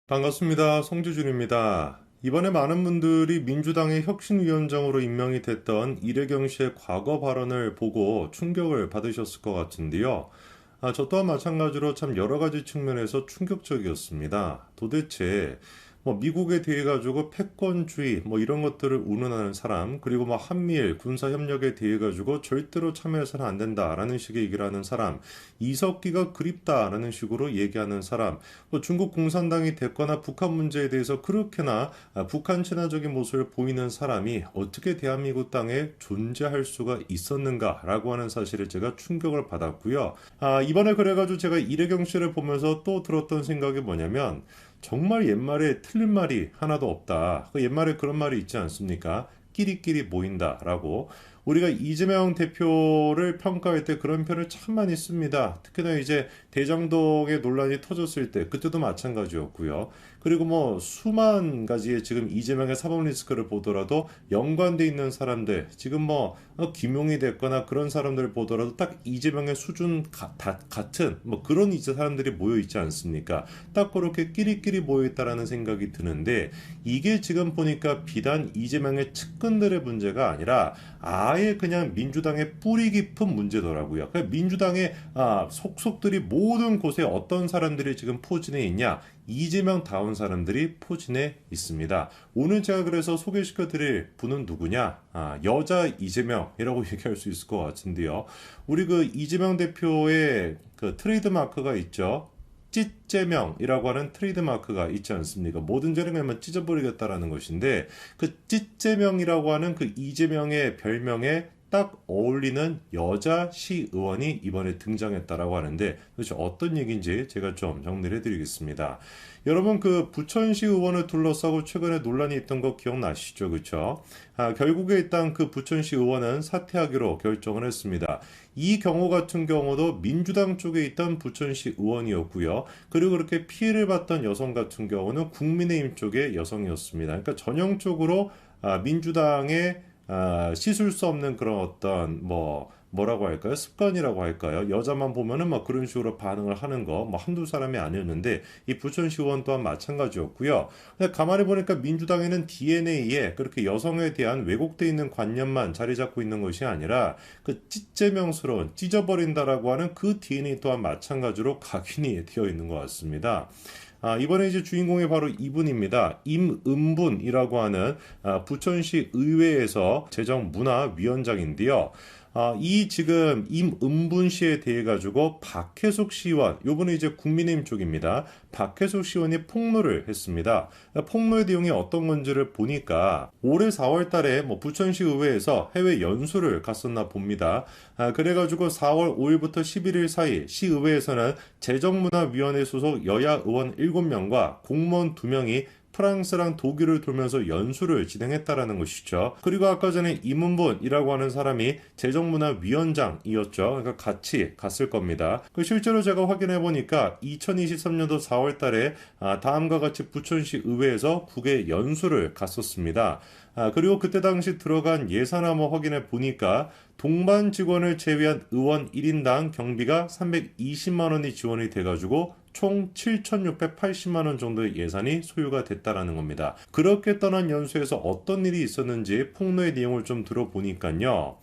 반갑습니다. 송지준입니다. 이번에 많은 분들이 민주당의 혁신위원장으로 임명이 됐던 이래경 씨의 과거 발언을 보고 충격을 받으셨을 것 같은데요. 저 또한 마찬가지로 참 여러 가지 측면에서 충격적이었습니다. 도대체 미국에 대해 가지고 패권주의 이런 것들을 운운하는 사람, 그리고 한미일 군사 협력에 대해 가지고 절대로 참여해서는 안 된다라는 식의 얘기를 하는 사람, 이석기가 그립다라는 식으로 얘기하는 사람, 중국 공산당이 됐거나 북한 문제에 대해서 그렇게나 북한 친화적인 모습을 보이는 사람이 어떻게 대한민국 땅에 존재할 수가 있었는가라고 하는 사실을 제가 충격을 받았고요. 이번에 그래가지고 제가 이래경 씨를 보면서 또 들었던 생각이 뭐냐면, 정말 옛말에 틀린 말이 하나도 없다. 그 옛말에 그런 말이 있지 않습니까? 끼리끼리 모인다라고. 우리가 이재명 대표를 평가할 때 그런 표현을 참 많이 씁니다. 특히나 이제 대장동의 논란이 터졌을 때 그때도 마찬가지였고요. 그리고 수만 가지의 지금 이재명의 사법 리스크를 보더라도 연관돼 있는 사람들, 지금 김용이 됐거나 그런 사람들을 보더라도 딱 이재명의 수준 같은 그런 이제 사람들이 모여 있지 않습니까? 딱 그렇게 끼리끼리 모여 있다라는 생각이 드는데, 이게 지금 보니까 비단 이재명의 측근들의 문제가 아니라 아예 그냥 민주당의 뿌리 깊은 문제더라고요. 그러니까 민주당의 속속들이 모든 곳에 어떤 사람들이 지금 포진해 있냐? 이재명 다운 사람들이 포진해 있습니다. 오늘 제가 그래서 소개시켜 드릴 분은 누구냐? 여자 이재명이라고 얘기할 수 있을 것 같은데요. 우리 그 이재명 대표의 그 트레이드 마크가 있죠. 찢재명이라고 하는 트레이드 마크가 있지 않습니까? 모든 죄를 그냥 찢어버리겠다라는 것인데, 그 찢재명이라고 하는 그 이재명의 별명에 딱 어울리는 여자 시의원이 이번에 등장했다라고 하는데, 도대체 어떤 얘기인지 제가 좀 정리를 해드리겠습니다. 여러분, 그 부천시 의원을 둘러싸고 최근에 논란이 있던 거 기억나시죠? 그쵸? 결국에 일단 그 부천시 의원은 사퇴하기로 결정을 했습니다. 이 경우 같은 경우도 민주당 쪽에 있던 부천시 의원이었고요. 그리고 그렇게 피해를 봤던 여성 같은 경우는 국민의힘 쪽의 여성이었습니다. 그러니까 전형적으로 민주당의 씻을 수 없는 그런 어떤 뭐라고 할까요? 습관이라고 할까요? 여자만 보면은 그런 식으로 반응을 하는 거 한두 사람이 아니었는데, 이 부천시의원 또한 마찬가지였고요. 근데 가만히 보니까 민주당에는 DNA에 그렇게 여성에 대한 왜곡되어 있는 관념만 자리 잡고 있는 것이 아니라 그 찢재명스러운 찢어버린다라고 하는 그 DNA 또한 마찬가지로 각인이 되어 있는 것 같습니다. 이번에 이제 주인공이 바로 이분입니다. 임은분이라고 하는 부천시 의회에서 재정문화위원장인데요. 이 지금 임은분 씨에 대해 가지고 박혜숙 시의원, 요번에 이제 국민의힘 쪽입니다. 박혜숙 시의원이 폭로를 했습니다. 폭로의 내용이 어떤 건지를 보니까 올해 4월 달에 부천시 의회에서 해외 연수를 갔었나 봅니다. 그래가지고 4월 5일부터 11일 사이 시의회에서는 재정문화위원회 소속 여야 의원 7명과 공무원 2명이 프랑스랑 독일을 돌면서 연수를 진행했다라는 것이죠. 그리고 아까 전에 임은분이라고 하는 사람이 재정문화위원장이었죠. 그러니까 같이 갔을 겁니다. 실제로 제가 확인해 보니까 2023년도 4월 달에 다음과 같이 부천시 의회에서 국외 연수를 갔었습니다. 그리고 그때 당시 들어간 예산 한번 확인해 보니까 동반 직원을 제외한 의원 1인당 경비가 320만 원이 지원이 돼가지고 총 7,680만 원 정도의 예산이 소요가 됐다라는 겁니다. 그렇게 떠난 연수에서 어떤 일이 있었는지 폭로의 내용을 좀 들어보니까요.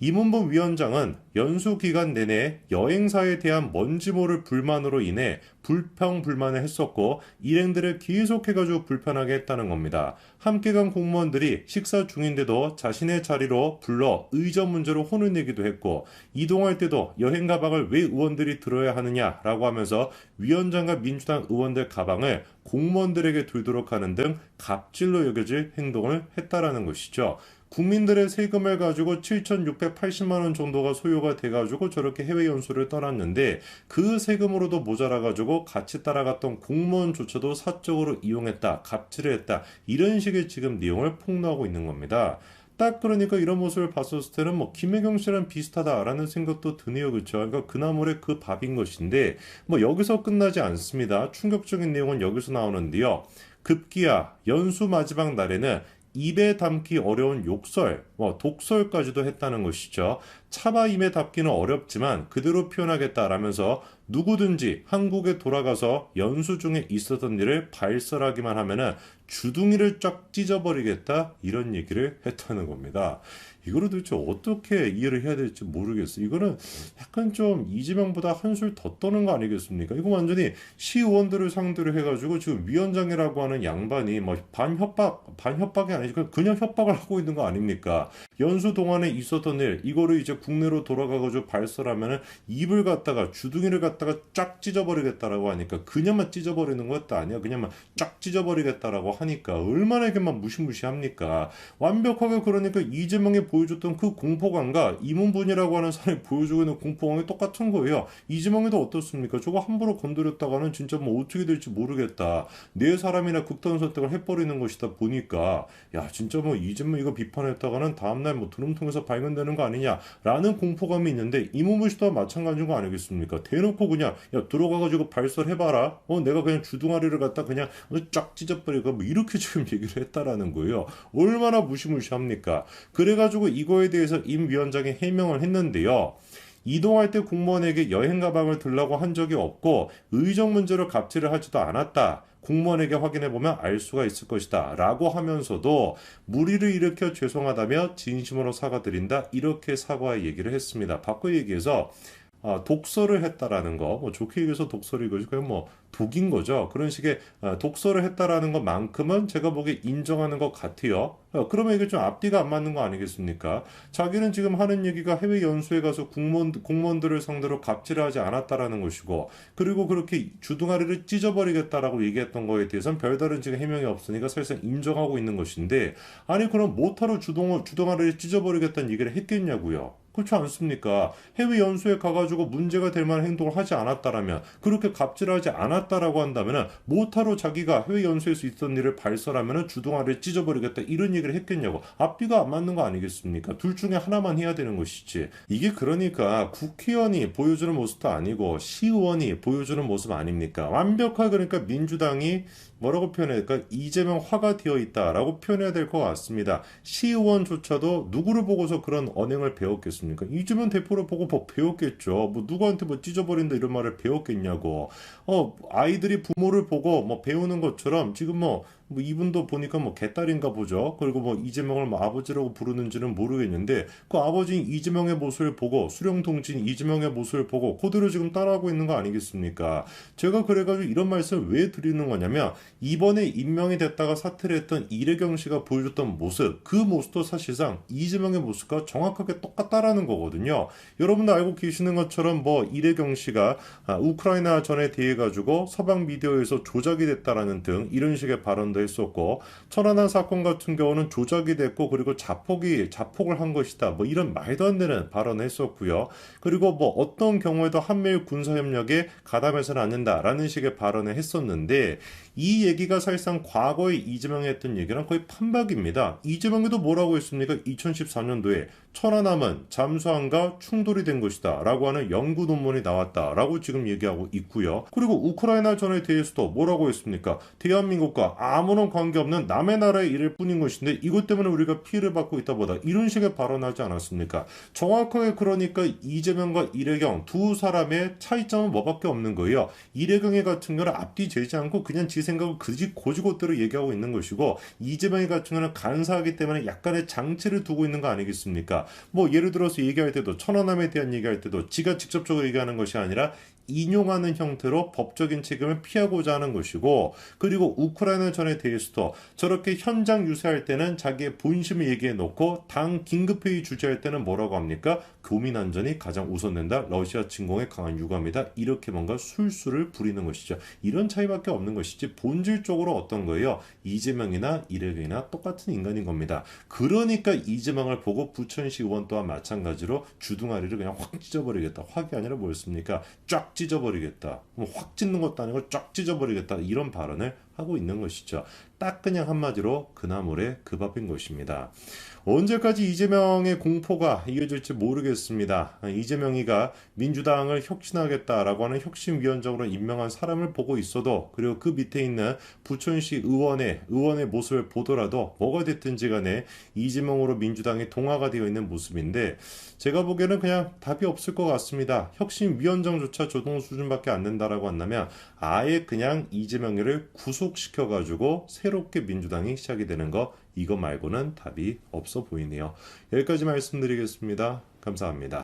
임은분 위원장은 연수 기간 내내 여행사에 대한 뭔지 모를 불만으로 인해 불평불만을 했었고, 일행들을 계속해가지고 불편하게 했다는 겁니다. 함께 간 공무원들이 식사 중인데도 자신의 자리로 불러 의전 문제로 혼을 내기도 했고, 이동할 때도 여행 가방을 왜 의원들이 들어야 하느냐라고 하면서 위원장과 민주당 의원들 가방을 공무원들에게 들도록 하는 등 갑질로 여겨질 행동을 했다라는 것이죠. 국민들의 세금을 가지고 7,680만 원 정도가 소요가 돼가지고 저렇게 해외 연수를 떠났는데, 그 세금으로도 모자라가지고 같이 따라갔던 공무원조차도 사적으로 이용했다, 갑질을 했다, 이런 식의 지금 내용을 폭로하고 있는 겁니다. 딱 그러니까 이런 모습을 봤었을 때는 김혜경 씨랑 비슷하다라는 생각도 드네요. 그렇죠? 그러니까 그나물의 그 밥인 것인데, 여기서 끝나지 않습니다. 충격적인 내용은 여기서 나오는데요. 급기야 연수 마지막 날에는 입에 담기 어려운 욕설, 독설까지도 했다는 것이죠. 차마 입에 담기는 어렵지만 그대로 표현하겠다라면서 누구든지 한국에 돌아가서 연수 중에 있었던 일을 발설하기만 하면은 주둥이를 쫙 찢어버리겠다 이런 얘기를 했다는 겁니다. 이거를 도대체 어떻게 이해를 해야 될지 모르겠어요. 이거는 약간 좀 이재명보다 한술 더 떠는 거 아니겠습니까? 이거 완전히 시의원들을 상대로 해가지고 지금 위원장이라고 하는 양반이 뭐 반협박이 아니고 그냥 협박을 하고 있는 거 아닙니까? 연수 동안에 있었던 일 이거를 이제 국내로 돌아가가지고 발설하면은 입을 갖다가 주둥이를 갖다가 쫙 찢어버리겠다라고 하니까 그냥만 찢어버리는 것도 아니야. 그냥만 쫙 찢어버리겠다라고 하니까 얼마나 이게만 무시무시합니까? 완벽하게 그러니까 이재명이 보여줬던 그 공포감과 이문분이라고 하는 사람이 보여주고 있는 공포감이 똑같은 거예요. 이재명이도 어떻습니까? 저거 함부로 건드렸다가는 진짜 뭐 어떻게 될지 모르겠다. 내 사람이나 극단 선택을 해버리는 것이다 보니까 야 진짜 뭐 이재명 이거 비판했다가는 다음날 뭐 드럼통에서 발견되는 거 아니냐라는 공포감이 있는데 이문분 씨도 마찬가지인 거 아니겠습니까? 대놓고 그냥 야 들어가가지고 발설해봐라. 내가 그냥 주둥아리를 갖다 그냥 쫙 찢어버리고 뭐 이렇게 지금 얘기를 했다라는 거예요. 얼마나 무시무시합니까? 그래가지고 이거에 대해서 임 위원장이 해명을 했는데요. 이동할 때 공무원에게 여행 가방을 들라고 한 적이 없고 의정 문제로 갑질을 하지도 않았다. 공무원에게 확인해보면 알 수가 있을 것이다. 라고 하면서도 무리를 일으켜 죄송하다며 진심으로 사과드린다. 이렇게 사과의 얘기를 했습니다. 바꿔 얘기해서 독서를 했다라는 거, 뭐 좋게 얘기해서 독서를 이거지 그냥 뭐 독인 거죠. 그런 식의 독서를 했다라는 것만큼은 제가 보기에 인정하는 것 같아요. 그러면 이게 좀 앞뒤가 안 맞는 거 아니겠습니까? 자기는 지금 하는 얘기가 해외 연수에 가서 공무원들을 상대로 갑질을 하지 않았다라는 것이고, 그리고 그렇게 주둥아리를 찢어버리겠다라고 얘기했던 거에 대해서는 별다른 지금 해명이 없으니까 사실상 인정하고 있는 것인데, 아니 그럼 못하러 주둥아리를 찢어버리겠다는 얘기를 했겠냐고요. 그렇지 않습니까? 해외 연수에 가가지고 문제가 될 만한 행동을 하지 않았다라면, 그렇게 갑질하지 않았다라고 한다면은 못하러 자기가 해외 연수에서 있던 일을 발설하면은 주둥아리를 찢어버리겠다 이런 얘기를 했겠냐고. 앞뒤가 안 맞는 거 아니겠습니까? 둘 중에 하나만 해야 되는 것이지. 이게 그러니까 국회의원이 보여주는 모습도 아니고 시의원이 보여주는 모습 아닙니까? 완벽하게 그러니까 민주당이 뭐라고 표현해야 될까? 이재명 화가 되어 있다라고 표현해야 될 것 같습니다. 시의원조차도 누구를 보고서 그런 언행을 배웠겠습니까? 이재명 대표를 보고 뭐 배웠겠죠. 뭐 누구한테 뭐 찢어버린다 이런 말을 배웠겠냐고. 아이들이 부모를 보고 뭐 배우는 것처럼 지금 뭐 이분도 보니까 뭐 개딸인가 보죠. 그리고 뭐 이재명을 뭐 아버지라고 부르는지는 모르겠는데 그 아버지인 이재명의 모습을 보고 수령동지인 이재명의 모습을 보고 그대로 지금 따라하고 있는 거 아니겠습니까? 제가 그래가지고 이런 말씀을 왜 드리는 거냐면 이번에 임명이 됐다가 사퇴를 했던 이래경 씨가 보여줬던 모습, 그 모습도 사실상 이재명의 모습과 정확하게 똑같다라는 거거든요. 여러분도 알고 계시는 것처럼 뭐 이래경 씨가 우크라이나 전에 대해 가지고 서방 미디어에서 조작이 됐다라는 등 이런 식의 발언도 했었고, 천안함 사건 같은 경우는 조작이 됐고 그리고 자폭을 한 것이다. 뭐 이런 말도 안 되는 발언을 했었고요. 그리고 뭐 어떤 경우에도 한미일 군사협력에 가담해서는 안 된다라는 식의 발언을 했었는데, 이 얘기가 사실상 과거에 이재명이 했던 얘기랑 거의 판박입니다. 이재명이도 뭐라고 했습니까? 2014년도에 천안함은 잠수함과 충돌이 된 것이다 라고 하는 연구 논문이 나왔다 라고 지금 얘기하고 있고요. 그리고 우크라이나 전에 대해서도 뭐라고 했습니까? 대한민국과 아무런 관계없는 남의 나라의 일일 뿐인 것인데 이것 때문에 우리가 피해를 받고 있다 보다, 이런 식의 발언하지 않았습니까? 정확하게 그러니까 이재명과 이래경 두 사람의 차이점은 뭐밖에 없는 거예요. 이래경이 같은 경우는 앞뒤 재지 않고 그냥 지 생각을 고지고대로 얘기하고 있는 것이고, 이재명이 같은 경우는 간사하기 때문에 약간의 장치를 두고 있는 거 아니겠습니까? 뭐 예를 들어서 얘기할 때도, 천안함에 대한 얘기할 때도 지가 직접적으로 얘기하는 것이 아니라 인용하는 형태로 법적인 책임을 피하고자 하는 것이고, 그리고 우크라이나 전에 대해서도 저렇게 현장 유세할 때는 자기의 본심을 얘기해 놓고 당 긴급회의 주재할 때는 뭐라고 합니까? 교민 안전이 가장 우선된다. 러시아 침공에 강한 유감이다. 이렇게 뭔가 술수를 부리는 것이죠. 이런 차이밖에 없는 것이지 본질적으로 어떤 거예요? 이재명이나 이래경이나 똑같은 인간인 겁니다. 그러니까 이재명을 보고 부천시 의원 또한 마찬가지로 주둥아리를 그냥 확 찢어버리겠다. 확이 아니라 뭐였습니까? 쫙 찢어버리겠다. 확 찢는 것도 아니고 쫙 찢어버리겠다. 이런 발언을 하고 있는 것이죠. 딱 그냥 한마디로 그나물의 그 밥인 것입니다. 언제까지 이재명의 공포가 이어질지 모르겠습니다. 이재명이가 민주당을 혁신하겠다라고 하는 혁신위원장으로 임명한 사람을 보고 있어도, 그리고 그 밑에 있는 부천시 의원의 모습을 보더라도 뭐가 됐든지 간에 이재명으로 민주당이 동화가 되어 있는 모습인데, 제가 보기에는 그냥 답이 없을 것 같습니다. 혁신위원장조차 조동 수준밖에 안 된다라고 한다면 아예 그냥 이재명을 구속시켜가지고 새롭게 민주당이 시작이 되는 거, 이거 말고는 답이 없어 보이네요. 여기까지 말씀드리겠습니다. 감사합니다.